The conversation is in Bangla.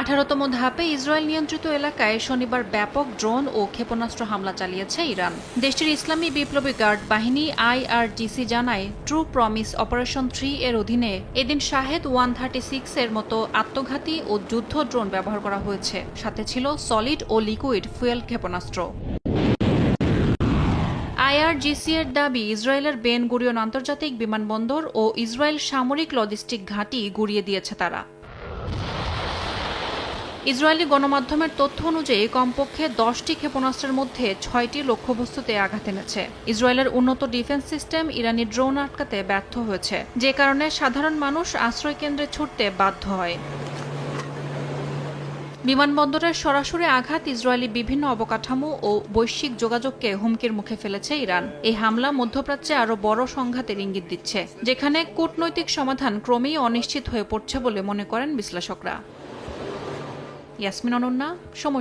18তম ধাপে ইসরায়েল নিয়ন্ত্রিত এলাকায় শনিবার ব্যাপক ড্রোন ও ক্ষেপণাস্ত্র হামলা চালিয়েছে ইরান। দেশটির ইসলামী বিপ্লবী গার্ড বাহিনী IRGC জানায়, ট্রু প্রমিস অপারেশন 3 এর অধীনে এদিন শাহেদ 136 এর মতো আত্মঘাতী ও যুদ্ধ ড্রোন ব্যবহার করা হয়েছে। সাথে ছিল সলিড ও লিকুইড ফুয়েল ক্ষেপণাস্ত্র। IRGC এর দাবি, ইসরায়েলের বেন গুরিয়ন আন্তর্জাতিক বিমানবন্দর ও ইসরায়েল সামরিক লজিস্টিক ঘাঁটি গুঁড়িয়ে দিয়েছে তারা। ইসরায়েলি গণমাধ্যমের তথ্য অনুযায়ী কমপক্ষে 10টি ক্ষেপণাস্ত্রের মধ্যে 6টি লক্ষ্যবস্তুতে আঘাত এনেছে। ইসরায়েলের উন্নত ডিফেন্স সিস্টেম ইরানি ড্রোন আটকাতে ব্যর্থ হয়েছে, যে কারণে সাধারণ মানুষ আশ্রয়কেন্দ্রে ছুটতে বাধ্য হয়। বিমানবন্দরের সরাসরি আঘাত ইসরায়েলি বিভিন্ন অবকাঠামো ও বৈশ্বিক যোগাযোগকে হুমকির মুখে ফেলেছে ইরান। এই হামলা মধ্যপ্রাচ্যে আরও বড় সংঘাতের ইঙ্গিত দিচ্ছে, যেখানে কূটনৈতিক সমাধান ক্রমেই অনিশ্চিত হয়ে পড়ছে বলে মনে করেন বিশ্লেষকরা। ইয়াসমিন অনন্যা, সময়।